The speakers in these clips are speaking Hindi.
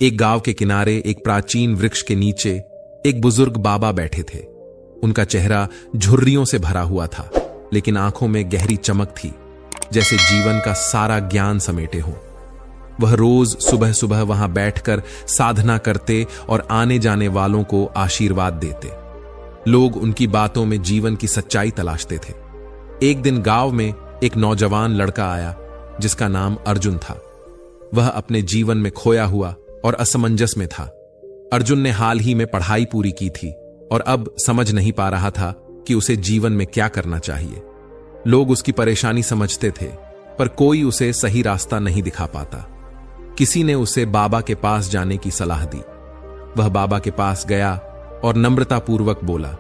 एक गांव के किनारे एक प्राचीन वृक्ष के नीचे एक बुजुर्ग बाबा बैठे थे। उनका चेहरा झुर्रियों से भरा हुआ था, लेकिन आंखों में गहरी चमक थी, जैसे जीवन का सारा ज्ञान समेटे हो। वह रोज सुबह सुबह वहां बैठकर साधना करते और आने जाने वालों को आशीर्वाद देते। लोग उनकी बातों में जीवन की सच्चाई तलाशते थे। एक दिन गांव में एक नौजवान लड़का आया जिसका नाम अर्जुन था। वह अपने जीवन में खोया हुआ और असमंजस में था। अर्जुन ने हाल ही में पढ़ाई पूरी की थी और अब समझ नहीं पा रहा था कि उसे जीवन में क्या करना चाहिए। लोग उसकी परेशानी समझते थे, पर कोई उसे सही रास्ता नहीं दिखा पाता। किसी ने उसे बाबा के पास जाने की सलाह दी। वह बाबा के पास गया और नम्रतापूर्वक बोला,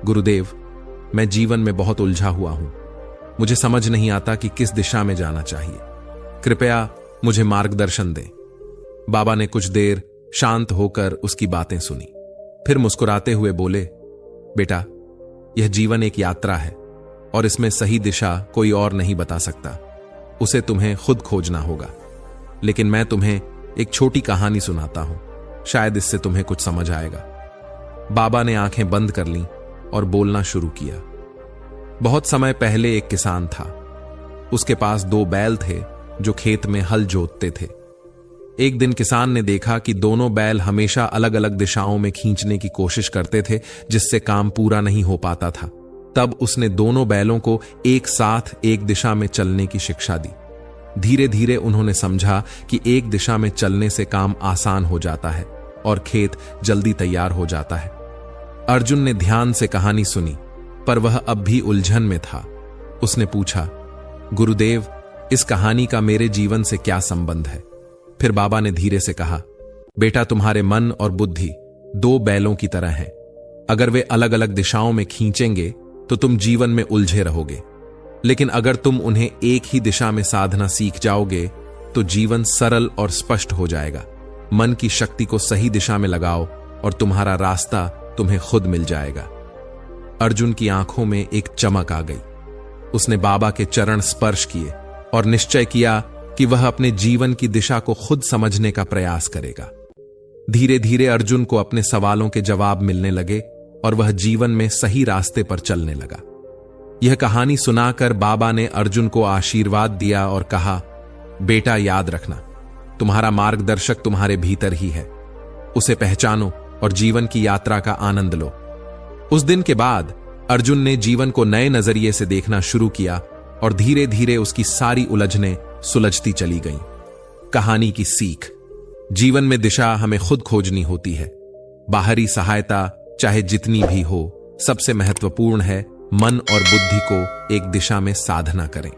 गुरुदेव, मैं जीवन में बहुत उलझा हुआ हूं। मुझे समझ नहीं आता कि किस दिशा में जाना चाहिए। कृपया मुझे मार्गदर्शन दें। बाबा ने कुछ देर शांत होकर उसकी बातें सुनी, फिर मुस्कुराते हुए बोले, बेटा, यह जीवन एक यात्रा है और इसमें सही दिशा कोई और नहीं बता सकता। उसे तुम्हें खुद खोजना होगा। लेकिन मैं तुम्हें एक छोटी कहानी सुनाता हूं, शायद इससे तुम्हें कुछ समझ आएगा। बाबा ने आंखें बंद कर लीं और बोलना शुरू किया। बहुत समय पहले एक किसान था। उसके पास 2 बैल थे जो खेत में हल जोतते थे। एक दिन किसान ने देखा कि दोनों बैल हमेशा अलग अलग दिशाओं में खींचने की कोशिश करते थे, जिससे काम पूरा नहीं हो पाता था। तब उसने दोनों बैलों को एक साथ एक दिशा में चलने की शिक्षा दी। धीरे धीरे उन्होंने समझा कि एक दिशा में चलने से काम आसान हो जाता है और खेत जल्दी तैयार हो जाता है। अर्जुन ने ध्यान से कहानी सुनी, पर वह अब भी उलझन में था। उसने पूछा, गुरुदेव, इस कहानी का मेरे जीवन से क्या संबंध है? फिर बाबा ने धीरे से कहा, बेटा, तुम्हारे मन और बुद्धि 2 बैलों की तरह हैं। अगर वे अलग अलग दिशाओं में खींचेंगे तो तुम जीवन में उलझे रहोगे, लेकिन अगर तुम उन्हें एक ही दिशा में साधना सीख जाओगे तो जीवन सरल और स्पष्ट हो जाएगा। मन की शक्ति को सही दिशा में लगाओ और तुम्हारा रास्ता तुम्हें खुद मिल जाएगा। अर्जुन की आंखों में एक चमक आ गई। उसने बाबा के चरण स्पर्श किए और निश्चय किया कि वह अपने जीवन की दिशा को खुद समझने का प्रयास करेगा। धीरे धीरे अर्जुन को अपने सवालों के जवाब मिलने लगे और वह जीवन में सही रास्ते पर चलने लगा। यह कहानी सुनाकर बाबा ने अर्जुन को आशीर्वाद दिया और कहा, बेटा, याद रखना, तुम्हारा मार्गदर्शक तुम्हारे भीतर ही है। उसे पहचानो और जीवन की यात्रा का आनंद लो। उस दिन के बाद अर्जुन ने जीवन को नए नजरिए से देखना शुरू किया और धीरे धीरे उसकी सारी उलझनें सुलझती चली गईं। कहानी की सीख: जीवन में दिशा हमें खुद खोजनी होती है। बाहरी सहायता चाहे जितनी भी हो, सबसे महत्वपूर्ण है मन और बुद्धि को एक दिशा में साधना करें।